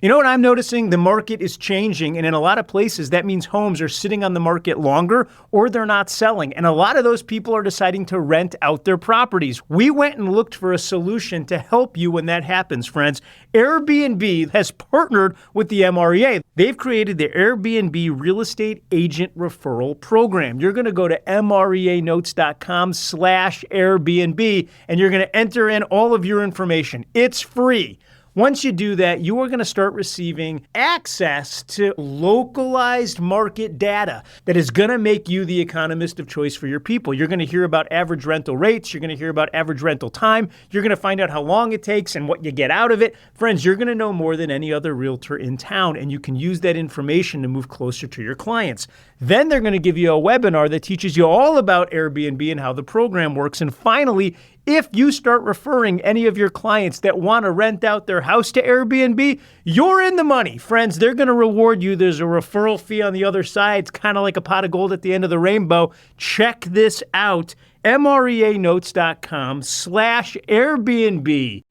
You know what I'm noticing? The market is changing, and in a lot of places, that means homes are sitting on the market longer or they're not selling. And a lot of those people are deciding to rent out their properties. We went and looked for a solution to help you when that happens, friends. Airbnb has partnered with the MREA. They've created the Airbnb Real Estate Agent Referral Program. You're going to go to MREAnotes.com/Airbnb, and you're going to enter in all of your information. It's free. Once you do that, you are going to start receiving access to localized market data that is going to make you the economist of choice for your people. You're going to hear about average rental rates. You're going to hear about average rental time. You're going to find out how long it takes and what you get out of it. Friends, you're going to know more than any other realtor in town, and you can use that information to move closer to your clients. Then they're going to give you a webinar that teaches you all about Airbnb and how the program works. And finally, if you start referring any of your clients that want to rent out their house to Airbnb, you're in the money. Friends, they're going to reward you. There's a referral fee on the other side. It's kind of like a pot of gold at the end of the rainbow. Check this out. MREAnotes.com/Airbnb.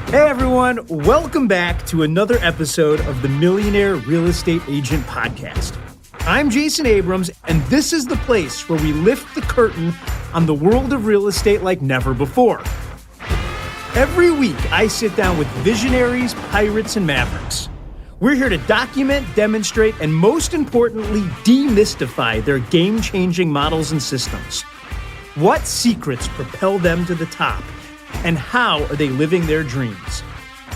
Hey everyone, welcome back to another episode of the Millionaire Real Estate Agent Podcast. I'm Jason Abrams, and this is the place where we lift the curtain on the world of real estate like never before. Every week, I sit down with visionaries, pirates, and mavericks. We're here to document, demonstrate, and most importantly, demystify their game-changing models and systems. What secrets propel them to the top, and how are they living their dreams?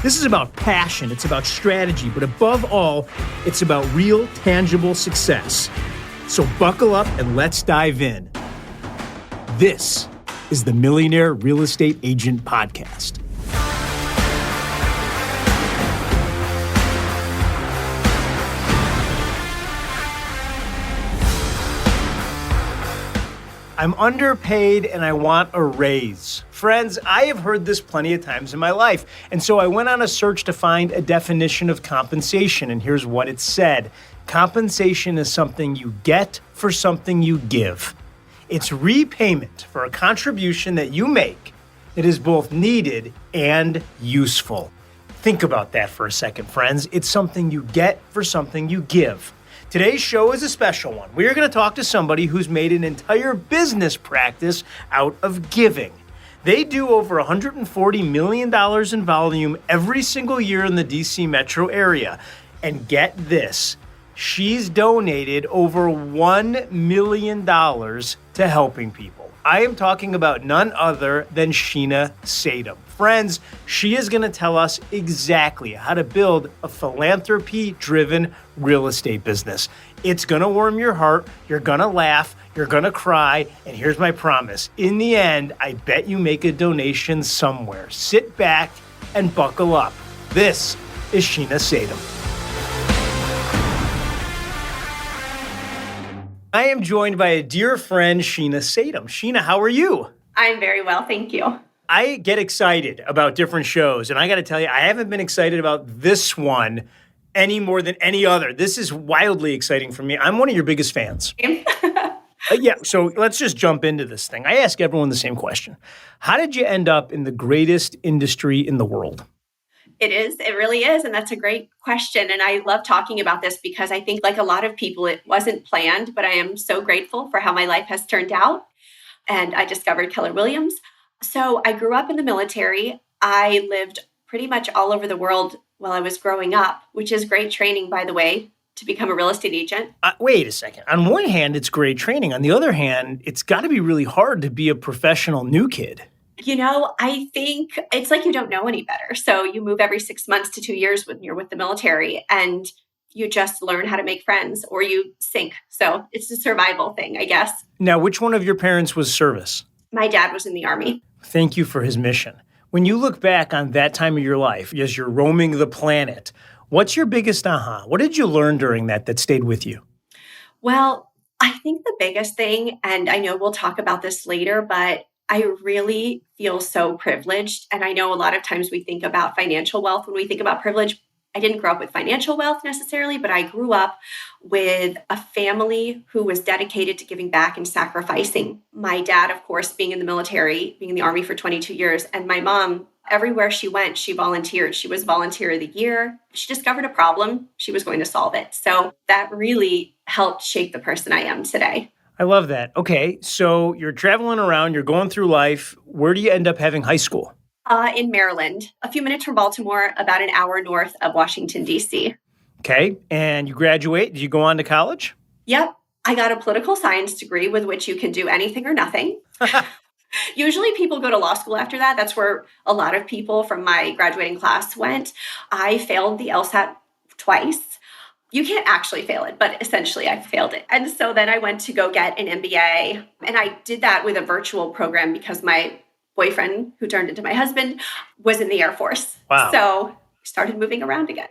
This is about passion, it's about strategy, but above all, it's about real, tangible success. So buckle up and let's dive in. This is the Millionaire Real Estate Agent Podcast. I'm underpaid and I want a raise. Friends, I have heard this plenty of times in my life, and so I went on a search to find a definition of compensation, and here's what it said. Compensation is something you get for something you give. It's repayment for a contribution that you make that is both needed and useful. Think about that for a second, friends. It's something you get for something you give. Today's show is a special one. We are going to talk to somebody who's made an entire business practice out of giving. They do over $140 million in volume every single year in the DC metro area. And get this, she's donated over $1 million to helping people. I am talking about none other than Sheena Saydam. Friends, she is going to tell us exactly how to build a philanthropy-driven real estate business. It's going to warm your heart, you're going to laugh, you're going to cry, and here's my promise. In the end, I bet you make a donation somewhere. Sit back and buckle up. This is Sheena Saydam. I am joined by a dear friend, Sheena Saydam. Sheena, how are you? I'm very well, thank you. I get excited about different shows, and I got to tell you, I haven't been excited about this one any more than any other. This is wildly exciting for me. I'm one of your biggest fans. So let's just jump into this thing. I ask everyone the same question. How did you end up in the greatest industry in the world? It really is. And that's a great question. And I love talking about this because I think, like a lot of people, it wasn't planned, but I am so grateful for how my life has turned out. And I discovered Keller Williams. So I grew up in the military. I lived pretty much all over the world while I was growing up, which is great training, by the way, to become a real estate agent. Wait a second. On one hand, it's great training. On the other hand, it's got to be really hard to be a professional new kid. You know, I think it's like you don't know any better. So you move every 6 months to 2 years when you're with the military, and you just learn how to make friends or you sink. So it's a survival thing, I guess. Now, which one of your parents was service? My dad was in the Army. Thank you for his mission. When you look back on that time of your life, as you're roaming the planet, what's your biggest aha? What did you learn during that stayed with you? Well, I think the biggest thing, and I know we'll talk about this later, but I really feel so privileged. And I know a lot of times we think about financial wealth when we think about privilege. I didn't grow up with financial wealth necessarily, but I grew up with a family who was dedicated to giving back and sacrificing. My dad, of course, being in the military, being in the Army for 22 years, and my mom, everywhere she went, she volunteered. She was Volunteer of the Year. She discovered a problem. She was going to solve it. So that really helped shape the person I am today. I love that. Okay, so you're traveling around, you're going through life. Where do you end up having high school? In Maryland, a few minutes from Baltimore, about an hour north of Washington, D.C. Okay, and you graduate. Did you go on to college? Yep. I got a political science degree with which you can do anything or nothing. Usually people go to law school after that. That's where a lot of people from my graduating class went. I failed the LSAT twice. You can't actually fail it, but essentially I failed it. And so then I went to go get an MBA. And I did that with a virtual program because my boyfriend, who turned into my husband, was in the Air Force. Wow. So I started moving around again.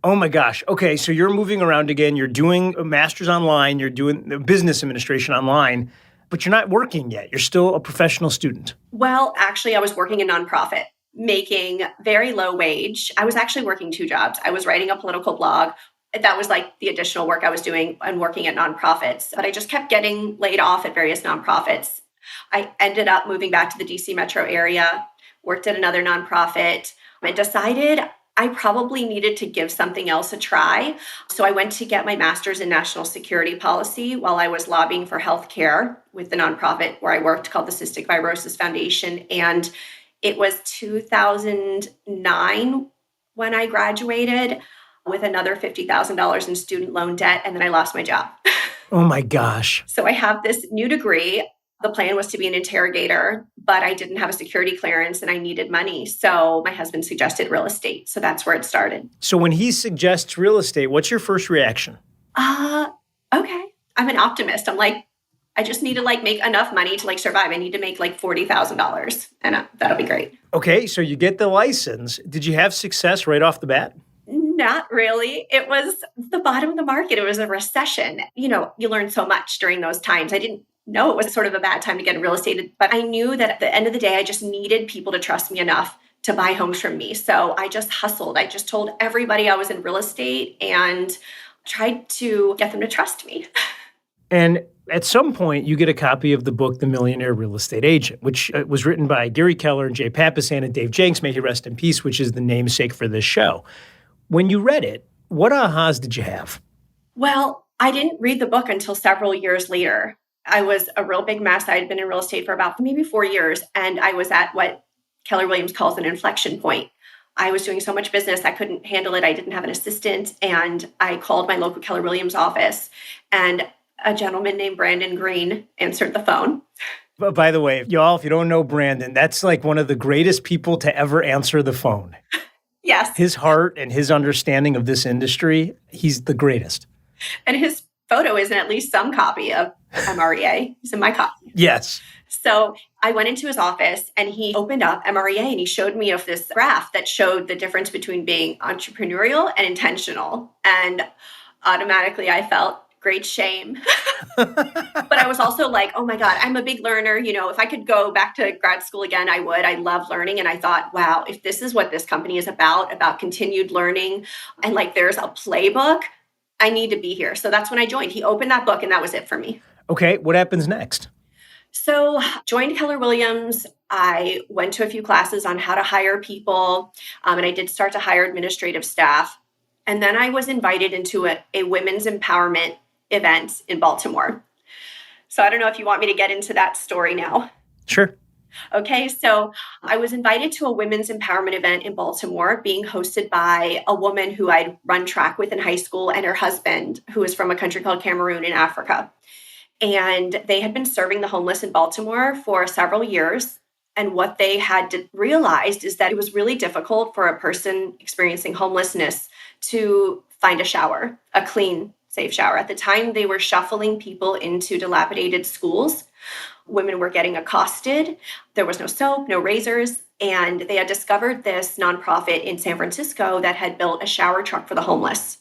Oh my gosh. Okay, so you're moving around again. You're doing a master's online. You're doing the business administration online, but you're not working yet. You're still a professional student. Well, actually, I was working in nonprofit, making very low wage. I was actually working two jobs. I was writing a political blog. That was like the additional work I was doing and working at nonprofits. But I just kept getting laid off at various nonprofits. I ended up moving back to the DC metro area, worked at another nonprofit, and decided I probably needed to give something else a try. So I went to get my master's in national security policy while I was lobbying for healthcare with the nonprofit where I worked called the Cystic Fibrosis Foundation. And it was 2009 when I graduated with another $50,000 in student loan debt. And then I lost my job. Oh my gosh. So I have this new degree. The plan was to be an interrogator, but I didn't have a security clearance and I needed money. So my husband suggested real estate. So that's where it started. So when he suggests real estate, what's your first reaction? Okay. I'm an optimist. I'm like, I just need to make enough money to survive. I need to make $40,000 and that'll be great. Okay. So you get the license. Did you have success right off the bat? Not really. It was the bottom of the market. It was a recession. You learn so much during those times. I didn't know it was sort of a bad time to get in real estate, but I knew that at the end of the day, I just needed people to trust me enough to buy homes from me. So I just hustled. I just told everybody I was in real estate and tried to get them to trust me. And at some point, you get a copy of the book, The Millionaire Real Estate Agent, which was written by Gary Keller and Jay Papasan and Dave Jenks, may he rest in peace, which is the namesake for this show. When you read it, what ahas did you have? Well, I didn't read the book until several years later. I was a real big mess. I had been in real estate for about maybe 4 years, and I was at what Keller Williams calls an inflection point. I was doing so much business, I couldn't handle it. I didn't have an assistant, and I called my local Keller Williams office, and a gentleman named Brandon Green answered the phone. But by the way, y'all, if you don't know Brandon, that's like one of the greatest people to ever answer the phone. Yes. His heart and his understanding of this industry, he's the greatest. And his photo is in at least some copy of MREA. He's in my copy. Yes. So I went into his office and he opened up MREA and he showed me of this graph that showed the difference between being entrepreneurial and intentional. And automatically I felt great shame. But I was also like, oh my God, I'm a big learner. If I could go back to grad school again, I would. I love learning. And I thought, wow, if this is what this company is about continued learning, and there's a playbook, I need to be here. So that's when I joined. He opened that book and that was it for me. Okay, what happens next? So joined Keller Williams. I went to a few classes on how to hire people. And I did start to hire administrative staff. And then I was invited into a women's empowerment event in Baltimore. So I don't know if you want me to get into that story now. Sure. Okay, so I was invited to a women's empowerment event in Baltimore being hosted by a woman who I'd run track with in high school and her husband, who is from a country called Cameroon in Africa. And they had been serving the homeless in Baltimore for several years. And what they had realized is that it was really difficult for a person experiencing homelessness to find a shower, a clean, safe shower. At the time, they were shuffling people into dilapidated schools. Women were getting accosted. There was no soap, no razors. And they had discovered this nonprofit in San Francisco that had built a shower truck for the homeless.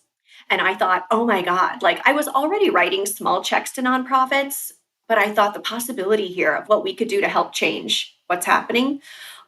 And I thought, oh my God, I was already writing small checks to nonprofits, but I thought the possibility here of what we could do to help change what's happening.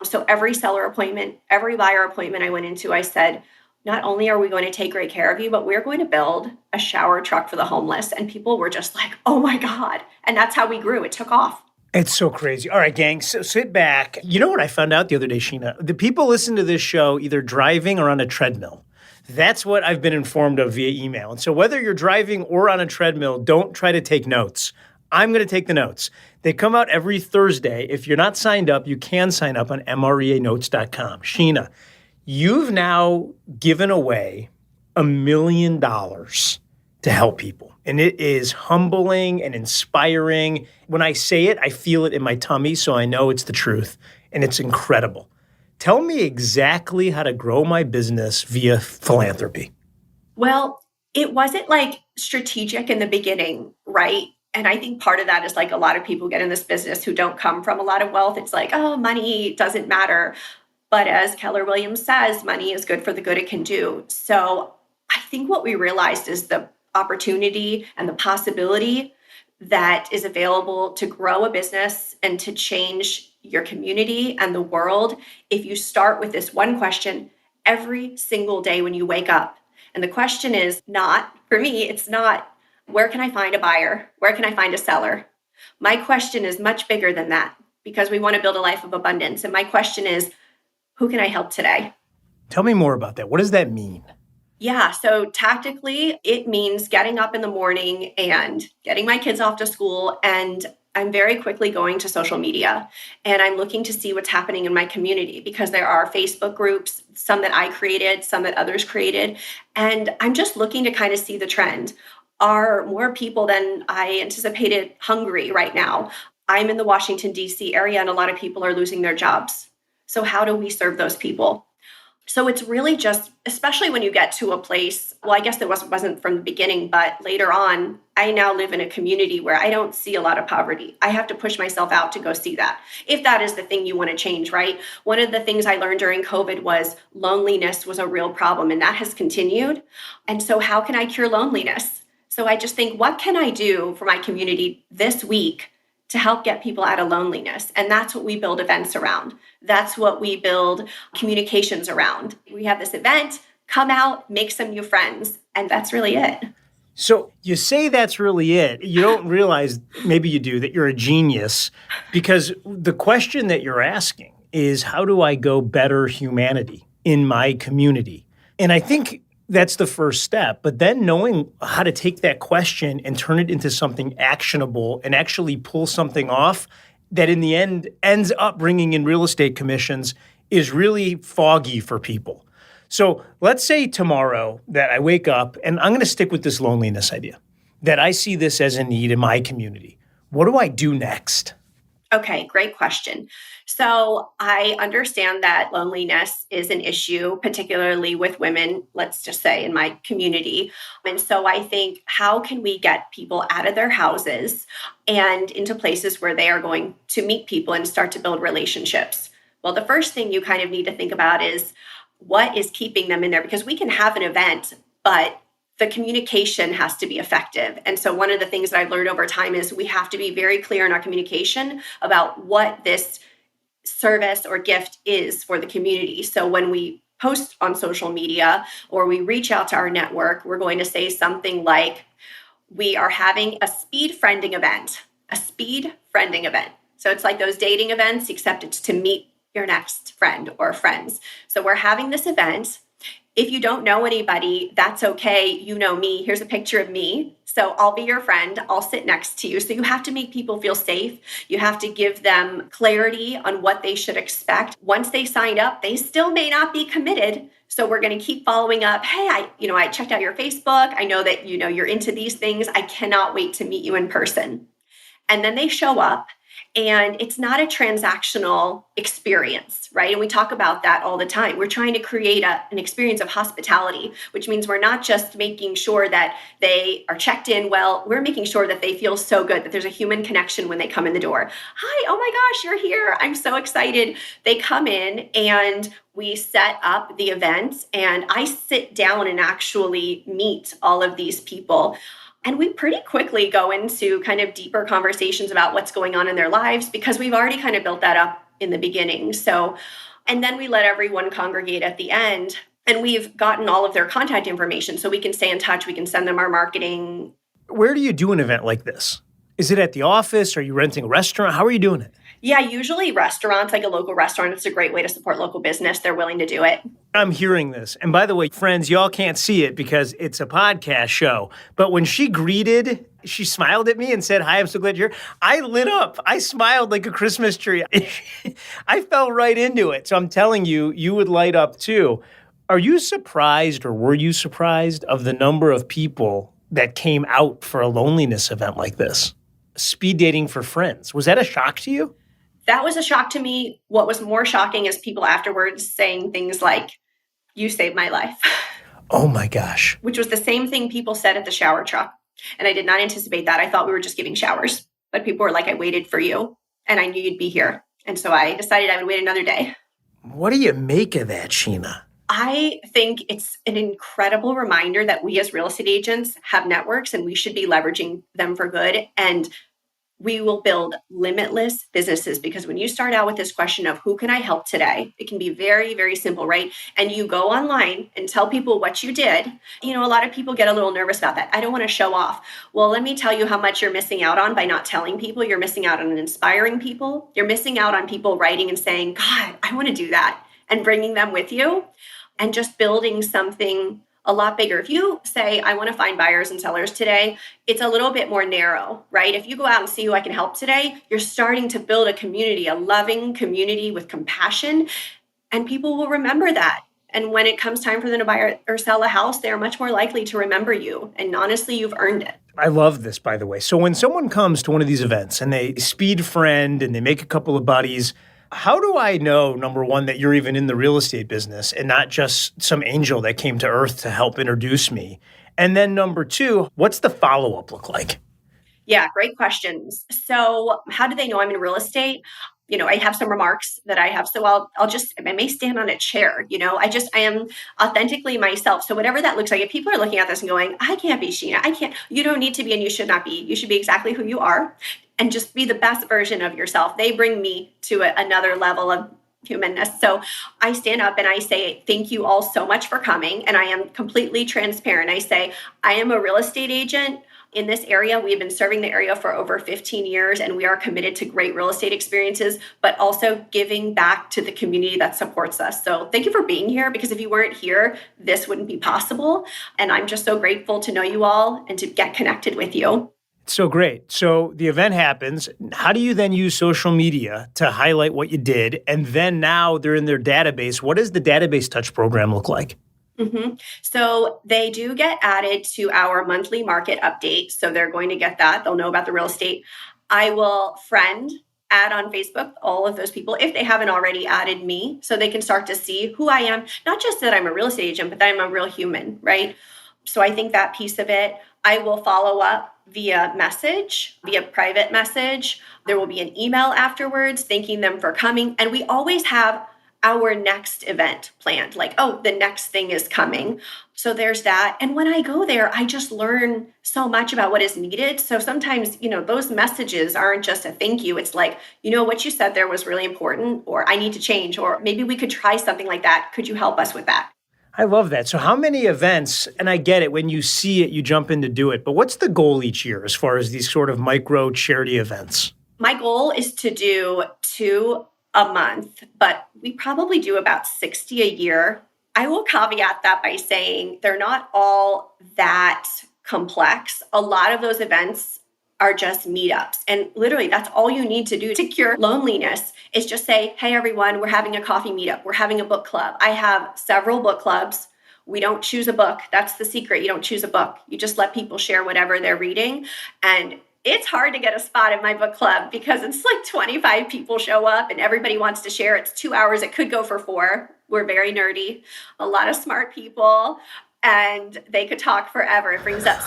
So every seller appointment, every buyer appointment I went into, I said, not only are we going to take great care of you, but we're going to build a shower truck for the homeless. And people were just like, oh my God. And that's how we grew. It took off. It's so crazy. All right, gang, so sit back. You know what I found out the other day, Sheena? The people listen to this show either driving or on a treadmill. That's what I've been informed of via email. And so whether you're driving or on a treadmill, don't try to take notes. I'm going to take the notes. They come out every Thursday. If you're not signed up, you can sign up on MREAnotes.com. Sheena, you've now given away $1 million to help people. And it is humbling and inspiring. When I say it, I feel it in my tummy, so I know it's the truth. And it's incredible. Tell me exactly how to grow my business via philanthropy. Well, it wasn't like strategic in the beginning, right? And I think part of that is like a lot of people get in this business who don't come from a lot of wealth. It's like, oh, money doesn't matter. But as Keller Williams says, money is good for the good it can do. So I think what we realized is the opportunity and the possibility that is available to grow a business and to change your community and the world if you start with this one question every single day when you wake up. And the question is not, for me, it's not, where can I find a buyer? Where can I find a seller? My question is much bigger than that because we want to build a life of abundance. And my question is, who can I help today? Tell me more about that. What does that mean? Yeah, so tactically, it means getting up in the morning and getting my kids off to school. And I'm very quickly going to social media and I'm looking to see what's happening in my community because there are Facebook groups, some that I created, some that others created. And I'm just looking to kind of see the trend. Are more people than I anticipated hungry right now? I'm in the Washington, D.C. area and a lot of people are losing their jobs. So how do we serve those people? So it's really just, especially when you get to a place, well, I guess it wasn't from the beginning, but later on, I now live in a community where I don't see a lot of poverty. I have to push myself out to go see that. If that is the thing you want to change, right? One of the things I learned during COVID was loneliness was a real problem, and that has continued. And so how can I cure loneliness? So I just think, what can I do for my community this week to help get people out of loneliness? And that's what we build events around. That's what we build communications around. We have this event, come out, make some new friends, and that's really it. So you say that's really it. You don't realize, maybe you do, that you're a genius because the question that you're asking is, how do I go better humanity in my community? And I think that's the first step. But then knowing how to take that question and turn it into something actionable and actually pull something off that in the end ends up bringing in real estate commissions is really foggy for people. So let's say tomorrow that I wake up and I'm going to stick with this loneliness idea, that I see this as a need in my community. What do I do next? Okay, great question. So I understand that loneliness is an issue, particularly with women, let's just say in my community. And so I think, how can we get people out of their houses and into places where they are going to meet people and start to build relationships? Well, the first thing you kind of need to think about is, what is keeping them in there? Because we can have an event, but the communication has to be effective. And so one of the things that I've learned over time is we have to be very clear in our communication about what this service or gift is for the community. So when we post on social media or we reach out to our network, we're going to say something like, we are having a speed friending event, a speed friending event. So it's like those dating events, except it's to meet your next friend or friends. So we're having this event. If you don't know anybody, that's okay. You know me. Here's a picture of me. So I'll be your friend. I'll sit next to you. So you have to make people feel safe. You have to give them clarity on what they should expect. Once they sign up, they still may not be committed. So we're going to keep following up. Hey, I checked out your Facebook. I know that, you're into these things. I cannot wait to meet you in person. And then they show up. And it's not a transactional experience, right? And we talk about that all the time. We're trying to create an experience of hospitality, which means we're not just making sure that they are checked in well, we're making sure that they feel so good, that there's a human connection when they come in the door. Hi, oh my gosh, you're here. I'm so excited. They come in and we set up the event and I sit down and actually meet all of these people. And we pretty quickly go into kind of deeper conversations about what's going on in their lives because we've already kind of built that up in the beginning. So, and then we let everyone congregate at the end And we've gotten all of their contact information so we can stay in touch. We can send them our marketing. Where do you do an event like this? Is it at the office? Are you renting a restaurant? How are you doing it? Yeah, usually restaurants, like a local restaurant. It's a great way to support local business. They're willing to do it. I'm hearing this. And by the way, friends, y'all can't see it because it's a podcast show. But when she smiled at me and said, "Hi, I'm so glad you're here," I lit up. I smiled like a Christmas tree. I fell right into it. So I'm telling you, you would light up too. Are you surprised, or were you surprised of the number of people that came out for a loneliness event like this? Speed dating for friends. Was that a shock to you? That was a shock to me. What was more shocking is people afterwards saying things like, "You saved my life." Oh my gosh. Which was the same thing people said at the shower truck. And I did not anticipate that. I thought we were just giving showers. But people were like, "I waited for you and I knew you'd be here." And so I decided I would wait another day. What do you make of that, Sheena? I think it's an incredible reminder that we as real estate agents have networks and we should be leveraging them for good. And we will build limitless businesses, because when you start out with this question of who can I help today, it can be very, very simple, right? And you go online and tell people what you did. A lot of people get a little nervous about that. I don't want to show off. Well, let me tell you how much you're missing out on by not telling people. You're missing out on inspiring people. You're missing out on people writing and saying, "God, I want to do that," and bringing them with you and just building something a lot bigger. If you say, "I want to find buyers and sellers today," it's a little bit more narrow, right? If you go out and see who I can help today, you're starting to build a community, a loving community with compassion, and people will remember that. And when it comes time for them to buy or sell a house, they are much more likely to remember you. And honestly, you've earned it. I love this, by the way. So when someone comes to one of these events and they speed friend and they make a couple of buddies, how do I know, number one, that you're even in the real estate business and not just some angel that came to earth to help introduce me? And then number two, what's the follow-up look like? Yeah, great questions. So how do they know I'm in real estate? I have some remarks that I have. So I may stand on a chair. I am authentically myself. So whatever that looks like, if people are looking at this and going, "I can't be Sheena, I can't," you don't need to be, and you should not be. You should be exactly who you are and just be the best version of yourself. They bring me to another level of humanness. So I stand up and I say, "Thank you all so much for coming." And I am completely transparent. I say, "I am a real estate agent in this area. We've been serving the area for over 15 years, and we are committed to great real estate experiences, but also giving back to the community that supports us. So thank you for being here, because if you weren't here, this wouldn't be possible. And I'm just so grateful to know you all and to get connected with you." So great. So the event happens. How do you then use social media to highlight what you did? And then now they're in their database. What does the database touch program look like? Mm-hmm. So they do get added to our monthly market update. So they're going to get that. They'll know about the real estate. I will add on Facebook all of those people if they haven't already added me, so they can start to see who I am. Not just that I'm a real estate agent, but that I'm a real human, right? So I think that piece of it, I will follow up via private message. There will be an email afterwards thanking them for coming. And we always have our next event planned, like, "Oh, the next thing is coming." So there's that. And when I go there, I just learn so much about what is needed. So sometimes, those messages aren't just a thank you. It's like, "What you said there was really important," or "I need to change," or "Maybe we could try something like that. Could you help us with that?" I love that. So how many events, and I get it, when you see it, you jump in to do it, but what's the goal each year as far as these sort of micro charity events? My goal is to do 2 a month, but we probably do about 60 a year. I will caveat that by saying they're not all that complex. A lot of those events are just meetups. And literally, that's all you need to do to cure loneliness is just say, "Hey, everyone, we're having a coffee meetup. We're having a book club." I have several book clubs. We don't choose a book. That's the secret. You don't choose a book. You just let people share whatever they're reading. And it's hard to get a spot in my book club because it's like 25 people show up and everybody wants to share. It's 2 hours. It could go for 4. We're very nerdy, a lot of smart people, and they could talk forever. It brings up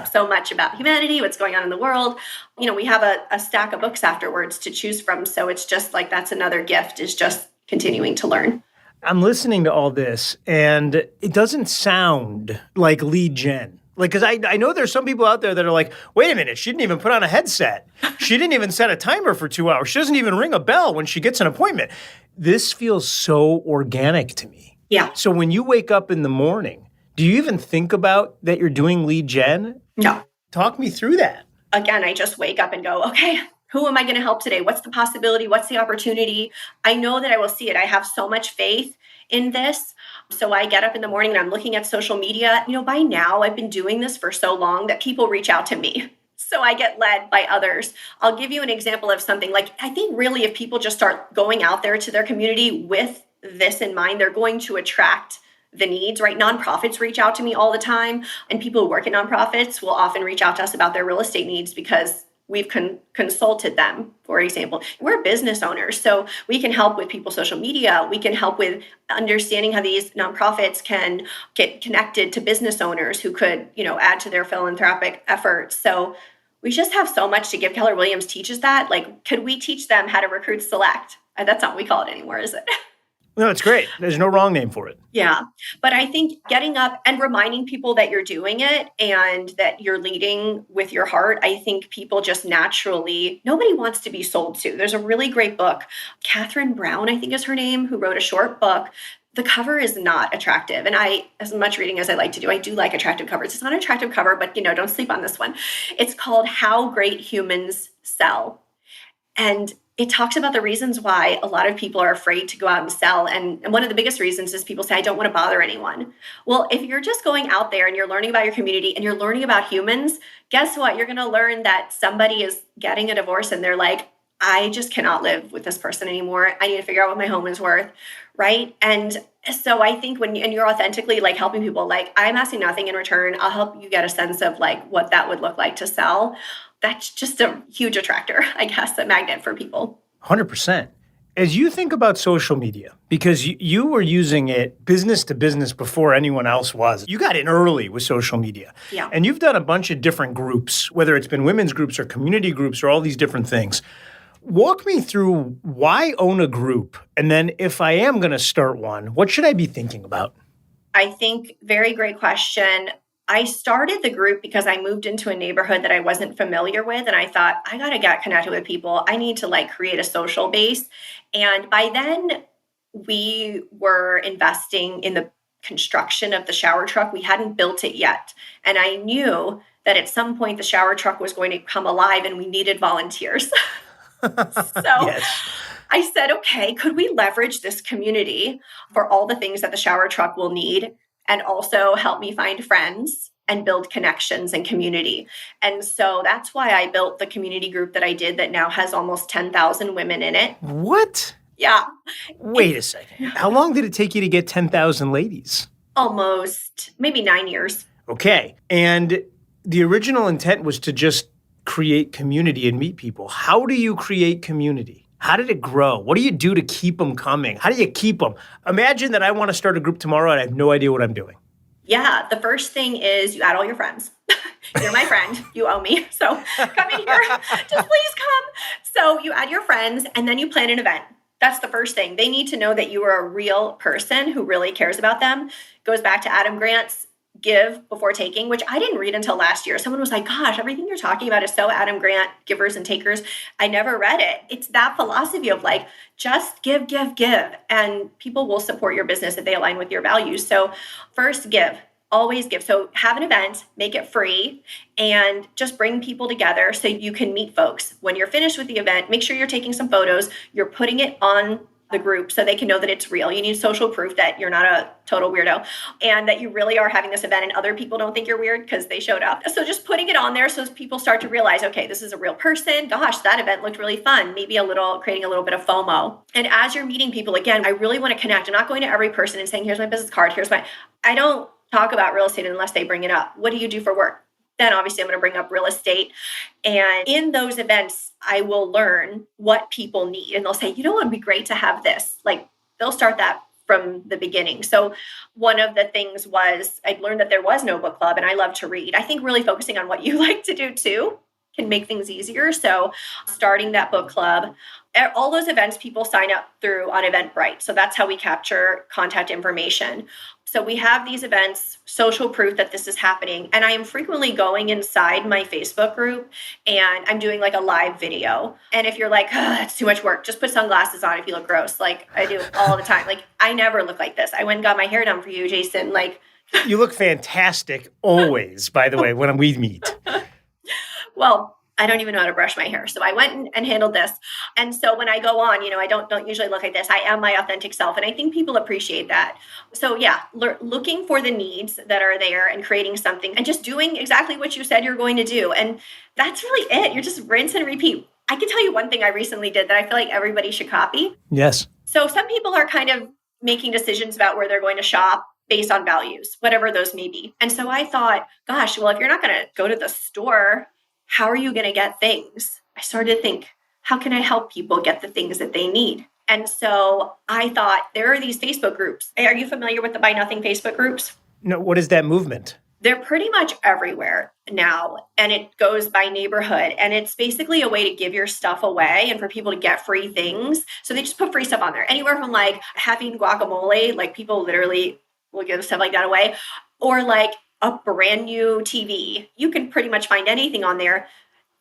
so much about humanity, what's going on in the world. We have a stack of books afterwards to choose from. So it's just like, that's another gift, is just continuing to learn. I'm listening to all this, and it doesn't sound like lead gen. Because I know there's some people out there that are like, "Wait a minute, she didn't even put on a headset. She didn't even set a timer for 2 hours. She doesn't even ring a bell when she gets an appointment." This feels so organic to me. Yeah. So when you wake up in the morning, do you even think about that you're doing lead gen? No. Talk me through that. Again, I just wake up and go, okay, who am I going to help today? What's the possibility? What's the opportunity? I know that I will see it. I have so much faith in this. So I get up in the morning and I'm looking at social media. By now I've been doing this for so long that people reach out to me. So I get led by others. I'll give you an example of something like, I think really if people just start going out there to their community with this in mind, they're going to attract the needs, right? Nonprofits reach out to me all the time, and people who work in nonprofits will often reach out to us about their real estate needs because we've consulted them. For example, we're business owners, so we can help with people's social media. We can help with understanding how these nonprofits can get connected to business owners who could, add to their philanthropic efforts. So we just have so much to give. Keller Williams teaches that. Like, could we teach them how to recruit select? That's not what we call it anymore, is it? No, it's great. There's no wrong name for it. Yeah. But I think getting up and reminding people that you're doing it and that you're leading with your heart, I think people just naturally, nobody wants to be sold to. There's a really great book, Catherine Brown, I think is her name, who wrote a short book. The cover is not attractive. And I, as much reading as I like to do, I do like attractive covers. It's not an attractive cover, but don't sleep on this one. It's called How Great Humans Sell. And it talks about the reasons why a lot of people are afraid to go out and sell. And one of the biggest reasons is people say, I don't want to bother anyone. Well, if you're just going out there and you're learning about your community and you're learning about humans, guess what? You're going to learn that somebody is getting a divorce and they're like, I just cannot live with this person anymore. I need to figure out what my home is worth, right? And so I think when you're authentically like helping people, like I'm asking nothing in return, I'll help you get a sense of like what that would look like to sell. That's just a huge attractor, I guess, a magnet for people. 100%. As you think about social media, because you were using it business to business before anyone else was, you got in early with social media. Yeah. And you've done a bunch of different groups, whether it's been women's groups or community groups or all these different things. Walk me through why own a group? And then if I am going to start one, what should I be thinking about? I think very great question. I started the group because I moved into a neighborhood that I wasn't familiar with. And I thought, I got to get connected with people. I need to create a social base. And by then we were investing in the construction of the shower truck. We hadn't built it yet. And I knew that at some point the shower truck was going to come alive and we needed volunteers. Yes. I said, okay, could we leverage this community for all the things that the shower truck will need and also help me find friends and build connections and community? And so that's why I built the community group that I did that now has almost 10,000 women in it. What? Yeah. Wait a second. How long did it take you to get 10,000 ladies? Almost, maybe 9 years. Okay. And the original intent was to just create community and meet people. How do you create community? How did it grow? What do you do to keep them coming? How do you keep them? Imagine that I want to start a group tomorrow and I have no idea what I'm doing. Yeah, the first thing is you add all your friends. You're my friend. You owe me. So come in here. Just please come. So you add your friends and then you plan an event. That's the first thing. They need to know that you are a real person who really cares about them. Goes back to Adam Grant's give before taking, which I didn't read until last year. Someone was like, gosh, everything you're talking about is so Adam Grant, givers and takers. I never read it. It's that philosophy of just give, give, give. And people will support your business if they align with your values. So first, give. Always give. So have an event, make it free, and just bring people together so you can meet folks. When you're finished with the event, make sure you're taking some photos. You're putting it on the group so they can know that it's real. You need social proof that you're not a total weirdo and that you really are having this event and other people don't think you're weird because they showed up. So just putting it on there so people start to realize, okay, this is a real person. Gosh, that event looked really fun. Maybe creating a little bit of FOMO. And as you're meeting people, again, I really want to connect. I'm not going to every person and saying, here's my business card. I don't talk about real estate unless they bring it up. What do you do for work? Then obviously I'm going to bring up real estate. And in those events, I will learn what people need. And they'll say, you know what would be great to have this? They'll start that from the beginning. So one of the things was I learned that there was no book club and I love to read. I think really focusing on what you like to do too can make things easier. So starting that book club, all those events, people sign up through on Eventbrite. So that's how we capture contact information. So we have these events, social proof that this is happening. And I am frequently going inside my Facebook group and I'm doing like a live video. And if you're like, it's too much work, just put sunglasses on if you look gross. Like I do all the time. Like I never look like this. I went and got my hair done for you, Jason. Like you look fantastic always, by the way, when we meet. Well, I don't even know how to brush my hair. So I went and handled this. And so when I go on, I don't usually look like this. I am my authentic self. And I think people appreciate that. So yeah, looking for the needs that are there and creating something and just doing exactly what you said you're going to do. And that's really it. You're just rinse and repeat. I can tell you one thing I recently did that I feel like everybody should copy. Yes. So some people are kind of making decisions about where they're going to shop based on values, whatever those may be. And so I thought, gosh, well, if you're not going to go to the store, how are you going to get things? I started to think, how can I help people get the things that they need? And so I thought, there are these Facebook groups. Are you familiar with the Buy Nothing Facebook groups? No, what is that movement? They're pretty much everywhere now. And it goes by neighborhood. And it's basically a way to give your stuff away and for people to get free things. So they just put free stuff on there. Anywhere from like having guacamole, like people literally will give stuff like that away. Or like a brand new TV. You can pretty much find anything on there,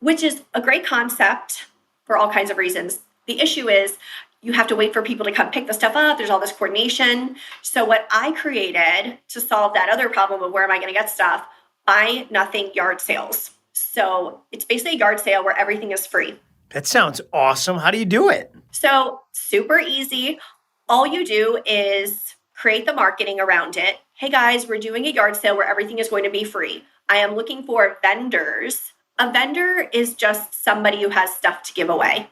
which is a great concept for all kinds of reasons. The issue is you have to wait for people to come pick the stuff up. There's all this coordination. So what I created to solve that other problem of where am I going to get stuff, Buy Nothing yard sales. So it's basically a yard sale where everything is free. That sounds awesome. How do you do it? So super easy. All you do is create the marketing around it. Hey guys, we're doing a yard sale where everything is going to be free. I am looking for vendors. A vendor is just somebody who has stuff to give away.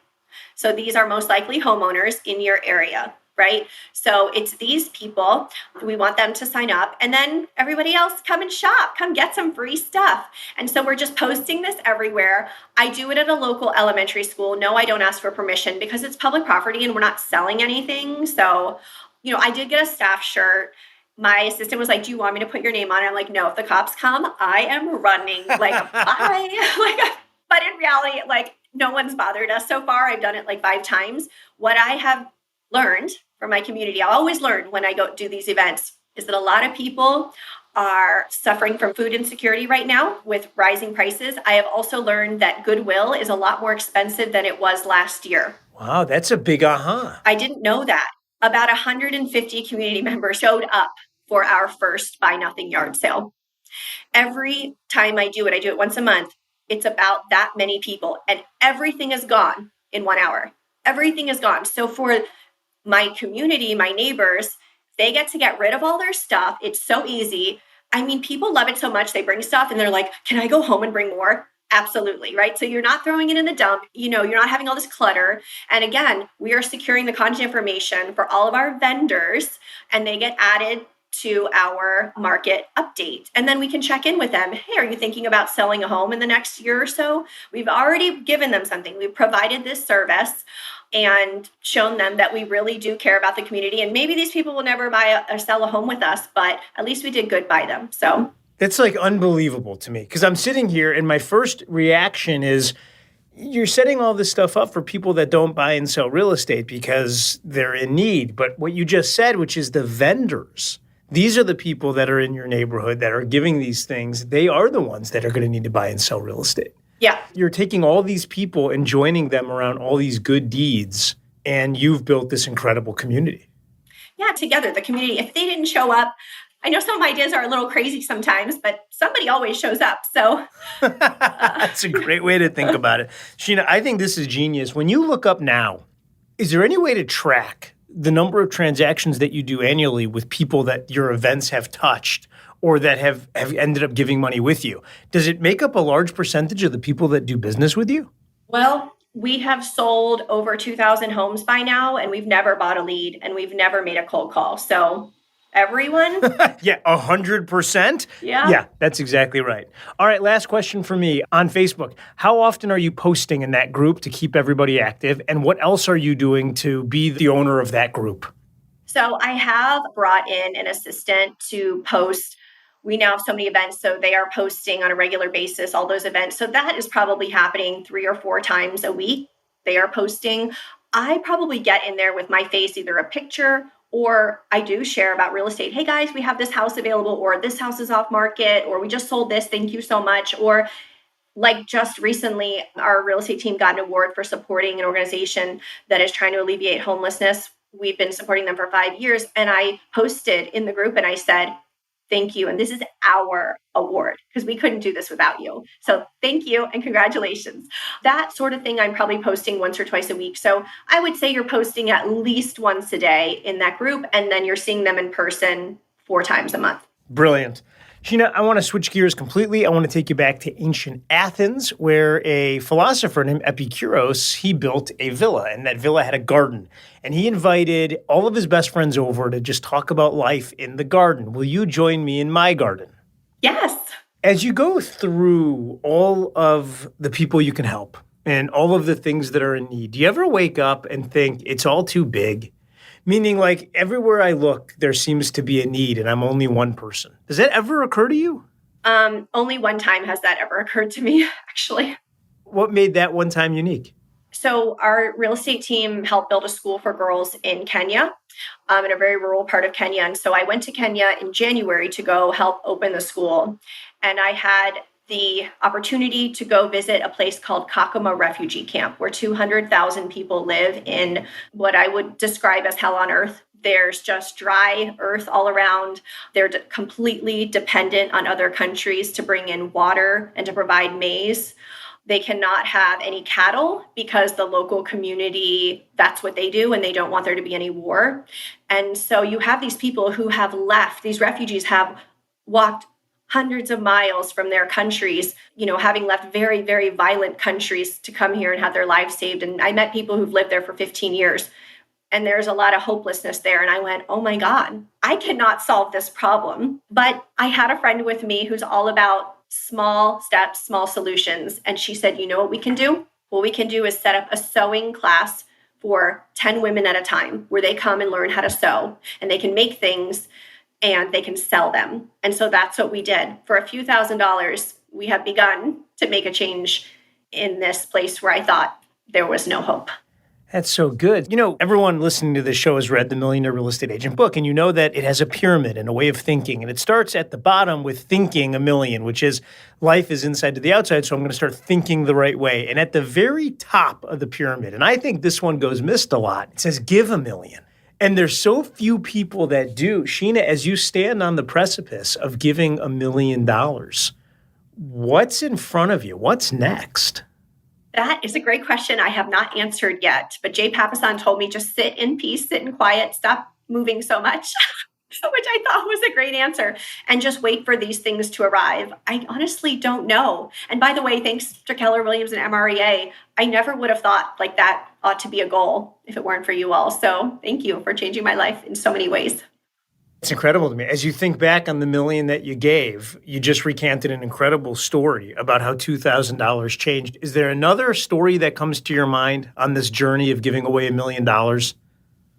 So these are most likely homeowners in your area, right? So it's these people. We want them to sign up and then everybody else come and shop, come get some free stuff. And so we're just posting this everywhere. I do it at a local elementary school. No, I don't ask for permission because it's public property and we're not selling anything. So, I did get a staff shirt. My assistant was like, do you want me to put your name on it? I'm like, no, if the cops come, I am running. Like, bye. But in reality, like, no one's bothered us so far. I've done it like 5 times. What I have learned from my community, I always learn when I go do these events, is that a lot of people are suffering from food insecurity right now with rising prices. I have also learned that Goodwill is a lot more expensive than it was last year. Wow, that's a big aha. I didn't know that. About 150 community members showed up for our first Buy Nothing yard sale. Every time I do it once a month. It's about that many people and everything is gone in 1 hour. Everything is gone. So for my community, my neighbors, they get to get rid of all their stuff. It's so easy. I mean, people love it so much. They bring stuff and they're like, can I go home and bring more? Absolutely, right? So you're not throwing it in the dump. You're not having all this clutter. And again, we are securing the contact information for all of our vendors and they get added to our market update. And then we can check in with them. Hey, are you thinking about selling a home in the next year or so? We've already given them something. We've provided this service and shown them that we really do care about the community. And maybe these people will never buy or sell a home with us, but at least we did good by them. So it's like unbelievable to me because I'm sitting here and my first reaction is you're setting all this stuff up for people that don't buy and sell real estate because they're in need. But what you just said, which is the vendors, these are the people that are in your neighborhood that are giving these things. They are the ones that are going to need to buy and sell real estate. Yeah. You're taking all these people and joining them around all these good deeds, and you've built this incredible community. Yeah, together, the community. If they didn't show up, I know some of my ideas are a little crazy sometimes, but somebody always shows up. So that's a great way to think about it. Sheena, I think this is genius. When you look up now, is there any way to track the number of transactions that you do annually with people that your events have touched or that have ended up giving money with you? Does it make up a large percentage of the people that do business with you? Well, we have sold over 2,000 homes by now, and we've never bought a lead, and we've never made a cold call. So everyone? Yeah, 100%? Yeah, that's exactly right. All right, last question for me. On Facebook, how often are you posting in that group to keep everybody active? And what else are you doing to be the owner of that group? So I have brought in an assistant to post. We now have so many events, so they are posting on a regular basis, all those events. So that is probably happening 3 or 4 times a week. They are posting. I probably get in there with my face, either a picture or I do share about real estate. Hey guys, we have this house available, or this house is off market, or we just sold this. Thank you so much. Or like just recently, our real estate team got an award for supporting an organization that is trying to alleviate homelessness. We've been supporting them for 5 years. And I posted in the group and I said, thank you. And this is our award because we couldn't do this without you. So thank you and congratulations. That sort of thing I'm probably posting once or twice a week. So I would say you're posting at least once a day in that group, and then you're seeing them in person 4 times a month. Brilliant. Sheena, I want to switch gears completely. I want to take you back to ancient Athens, where a philosopher named Epicurus, he built a villa, and that villa had a garden. And he invited all of his best friends over to just talk about life in the garden. Will you join me in my garden? Yes. As you go through all of the people you can help and all of the things that are in need, do you ever wake up and think it's all too big? Meaning, like, everywhere I look, there seems to be a need, and I'm only one person. Does that ever occur to you? Only one time has that ever occurred to me, actually. What made that one time unique? So our real estate team helped build a school for girls in Kenya, in a very rural part of Kenya. And so I went to Kenya in January to go help open the school. And I had the opportunity to go visit a place called Kakuma Refugee Camp, where 200,000 people live in what I would describe as hell on earth. There's just dry earth all around. They're completely dependent on other countries to bring in water and to provide maize. They cannot have any cattle because the local community, that's what they do, and they don't want there to be any war. And so you have these people who have left, these refugees have walked hundreds of miles from their countries, having left very, very violent countries to come here and have their lives saved. And I met people who've lived there for 15 years. And there's a lot of hopelessness there. And I went, oh my God, I cannot solve this problem. But I had a friend with me who's all about small steps, small solutions. And she said, you know what we can do? What we can do is set up a sewing class for 10 women at a time, where they come and learn how to sew, and they can make things and they can sell them. And so that's what we did. For a few $1,000s, we have begun to make a change in this place where I thought there was no hope. That's so good. Everyone listening to this show has read the Millionaire Real Estate Agent book, and you know that it has a pyramid and a way of thinking. And it starts at the bottom with thinking a million, which is life is inside to the outside, so I'm going to start thinking the right way. And at the very top of the pyramid, and I think this one goes missed a lot, it says give $1 million. And there's so few people that do. Sheena, as you stand on the precipice of giving $1 million, what's in front of you? What's next? That is a great question I have not answered yet. But Jay Papasan told me just sit in peace, sit in quiet, stop moving so much, which I thought was a great answer, and just wait for these things to arrive. I honestly don't know. And by the way, thanks to Keller Williams and MREA, I never would have thought like that ought to be a goal if it weren't for you all. So thank you for changing my life in so many ways. It's incredible to me. As you think back on the $1 million that you gave, you just recanted an incredible story about how $2,000 changed. Is there another story that comes to your mind on this journey of giving away $1 million?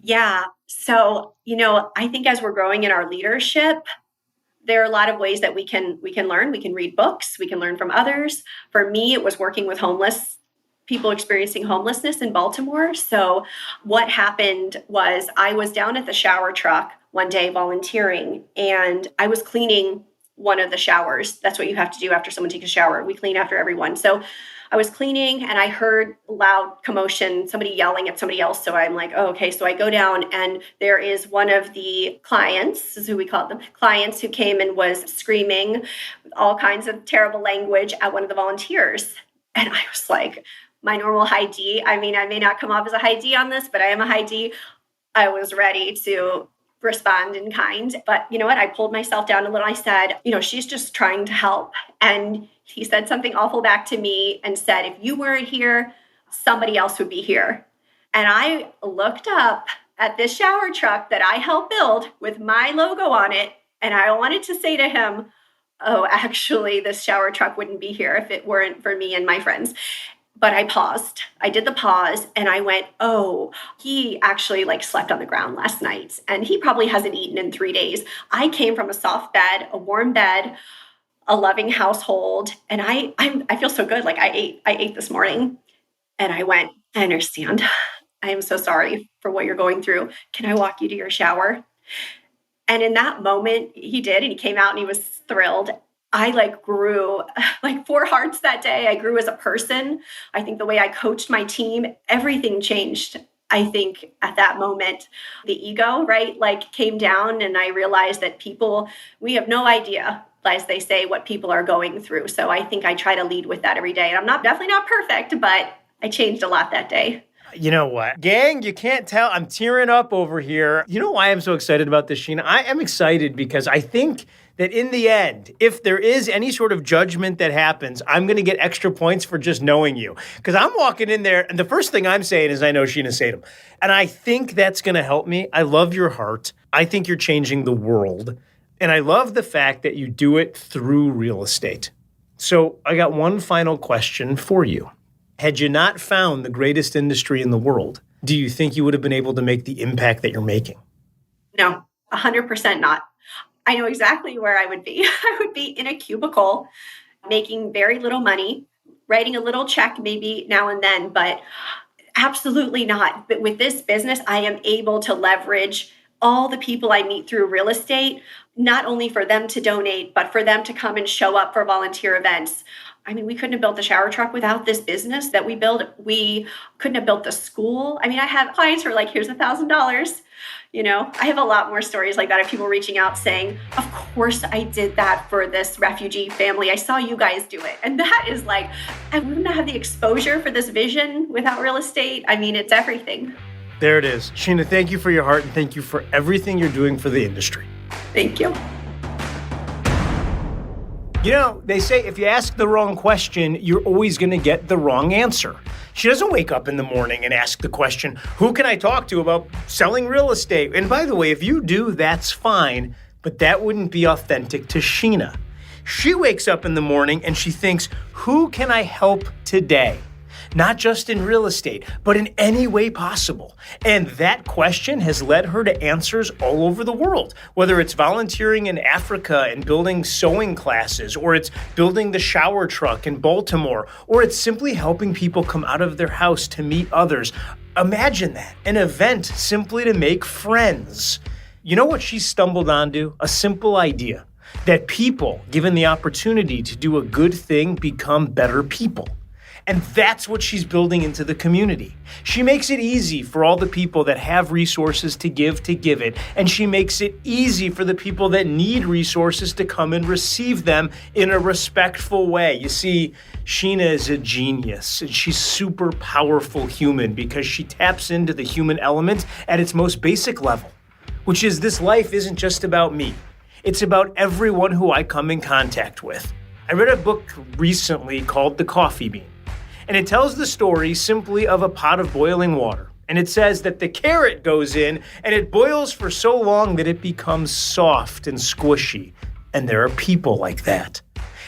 Yeah. So, I think as we're growing in our leadership, there are a lot of ways that we can learn. We can read books. We can learn from others. For me, it was working with homeless people experiencing homelessness in Baltimore. So what happened was I was down at the shower truck one day volunteering, and I was cleaning one of the showers. That's what you have to do after someone takes a shower. We clean after everyone. So I was cleaning and I heard loud commotion, somebody yelling at somebody else. So I'm like, oh, okay. So I go down and there is one of the clients, this is who we call them, clients who came and was screaming all kinds of terrible language at one of the volunteers. And I was like, my normal high D, I mean, I may not come off as a high D on this, but I am a high D. I was ready to respond in kind. But you know what? I pulled myself down a little. I said, she's just trying to help. And he said something awful back to me and said, if you weren't here, somebody else would be here. And I looked up at this shower truck that I helped build with my logo on it. And I wanted to say to him, oh, actually, this shower truck wouldn't be here if it weren't for me and my friends. But I paused. I did the pause and I went, oh, he actually slept on the ground last night and he probably hasn't eaten in 3 days. I came from a soft bed, a warm bed, a loving household. And I feel so good. I ate this morning and I went, I understand. I am so sorry for what you're going through. Can I walk you to your shower? And in that moment, he did, and he came out and he was thrilled. I grew 4 hearts that day. I grew as a person. I think the way I coached my team, everything changed. I think at that moment, the ego, right, came down, and I realized that people, we have no idea, as they say, what people are going through. So I think I try to lead with that every day. And I'm definitely not perfect, but I changed a lot that day. You know what? Gang, you can't tell. I'm tearing up over here. You know why I'm so excited about this, Sheena? I am excited because I think that in the end, if there is any sort of judgment that happens, I'm going to get extra points for just knowing you. Because I'm walking in there, and the first thing I'm saying is I know Sheena Saydam. And I think that's going to help me. I love your heart. I think you're changing the world. And I love the fact that you do it through real estate. So I got one final question for you. Had you not found the greatest industry in the world, do you think you would have been able to make the impact that you're making? No, 100% not. I know exactly where I would be. I would be in a cubicle, making very little money, writing a little check maybe now and then, but absolutely not. But with this business, I am able to leverage all the people I meet through real estate, not only for them to donate, but for them to come and show up for volunteer events. I mean, we couldn't have built the shower truck without this business that we build. We couldn't have built the school. I mean, I have clients who are like, here's $1,000. I have a lot more stories like that of people reaching out saying, of course I did that for this refugee family. I saw you guys do it. And that is I wouldn't have the exposure for this vision without real estate. I mean, it's everything. There it is. Sheena, thank you for your heart and thank you for everything you're doing for the industry. Thank you. You know, they say if you ask the wrong question, you're always going to get the wrong answer. She doesn't wake up in the morning and ask the question, who can I talk to about selling real estate? And by the way, if you do, that's fine, but that wouldn't be authentic to Sheena. She wakes up in the morning and she thinks, who can I help today? Not just in real estate, but in any way possible. And that question has led her to answers all over the world, whether it's volunteering in Africa and building sewing classes, or it's building the shower truck in Baltimore, or it's simply helping people come out of their house to meet others. Imagine that, an event simply to make friends. You know what she stumbled onto? A simple idea that people, given the opportunity to do a good thing, become better people. And that's what she's building into the community. She makes it easy for all the people that have resources to give it. And she makes it easy for the people that need resources to come and receive them in a respectful way. You see, Sheena is a genius, and she's super powerful human because she taps into the human element at its most basic level, which is this life isn't just about me. It's about everyone who I come in contact with. I read a book recently called The Coffee Bean. And it tells the story simply of a pot of boiling water. And it says that the carrot goes in and it boils for so long that it becomes soft and squishy. And there are people like that.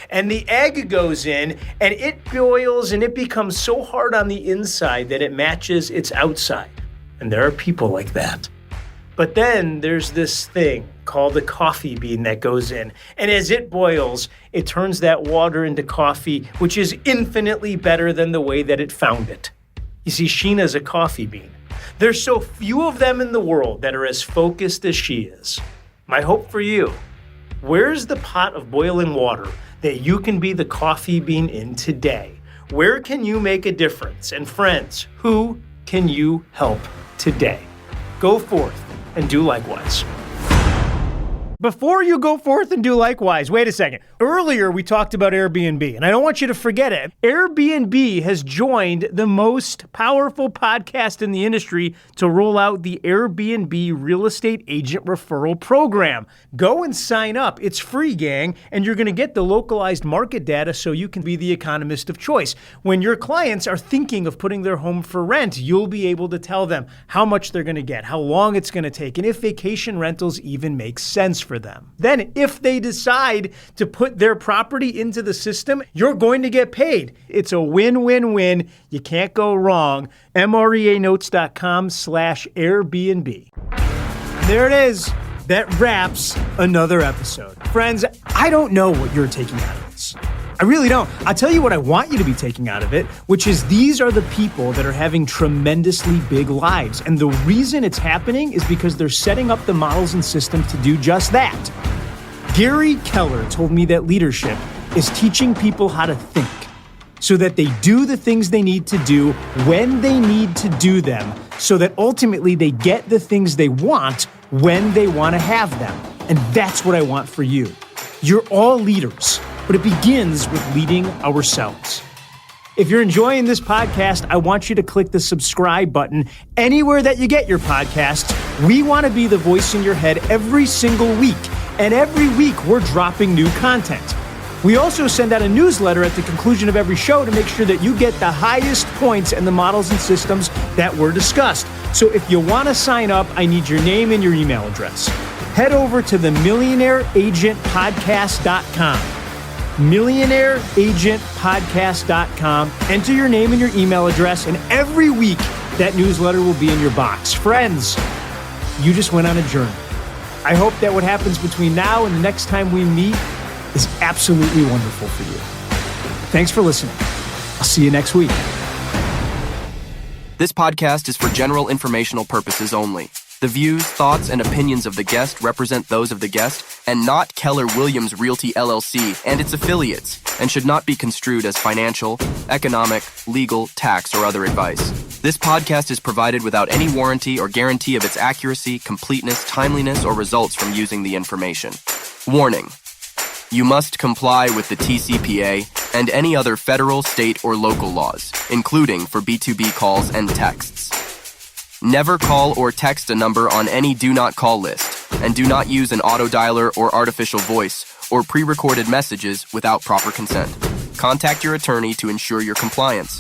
And the egg goes in and it boils and it becomes so hard on the inside that it matches its outside. And there are people like that. But then there's this thing called the coffee bean that goes in. And as it boils, it turns that water into coffee, which is infinitely better than the way that it found it. You see, Sheena's a coffee bean. There's so few of them in the world that are as focused as she is. My hope for you, where's the pot of boiling water that you can be the coffee bean in today? Where can you make a difference? And friends, who can you help today? Go forth and do likewise. Before you go forth and do likewise, wait a second. Earlier, we talked about Airbnb, and I don't want you to forget it. Airbnb has joined the most powerful podcast in the industry to roll out the Airbnb Real Estate Agent Referral Program. Go and sign up. It's free, gang, and you're going to get the localized market data so you can be the economist of choice. When your clients are thinking of putting their home for rent, you'll be able to tell them how much they're going to get, how long it's going to take, and if vacation rentals even make sense for them. Then, if they decide to put their property into the system, you're going to get paid. It's a win-win-win. You can't go wrong. MREAnotes.com/Airbnb. There it is. That wraps another episode. Friends, I don't know what you're taking out of this. I really don't. I'll tell you what I want you to be taking out of it, which is these are the people that are having tremendously big lives. And the reason it's happening is because they're setting up the models and systems to do just that. Gary Keller told me that leadership is teaching people how to think so that they do the things they need to do when they need to do them, so that ultimately they get the things they want when they want to have them. And that's what I want for you. You're all leaders, but it begins with leading ourselves. If you're enjoying this podcast, I want you to click the subscribe button anywhere that you get your podcasts. We want to be the voice in your head every single week. And every week we're dropping new content. We also send out a newsletter at the conclusion of every show to make sure that you get the highest points and the models and systems that were discussed. So if you want to sign up, I need your name and your email address. Head over to the millionaireagentpodcast.com. millionaireagentpodcast.com. Enter your name and your email address, and every week that newsletter will be in your box. Friends, you just went on a journey. I hope that what happens between now and the next time we meet is absolutely wonderful for you. Thanks for listening. I'll see you next week. This podcast is for general informational purposes only. The views, thoughts, and opinions of the guest represent those of the guest and not Keller Williams Realty LLC and its affiliates, and should not be construed as financial, economic, legal, tax, or other advice. This podcast is provided without any warranty or guarantee of its accuracy, completeness, timeliness, or results from using the information. Warning: you must comply with the TCPA and any other federal, state, or local laws, including for B2B calls and texts. Never call or text a number on any do not call list, and do not use an autodialer or artificial voice or pre-recorded messages without proper consent. Contact your attorney to ensure your compliance.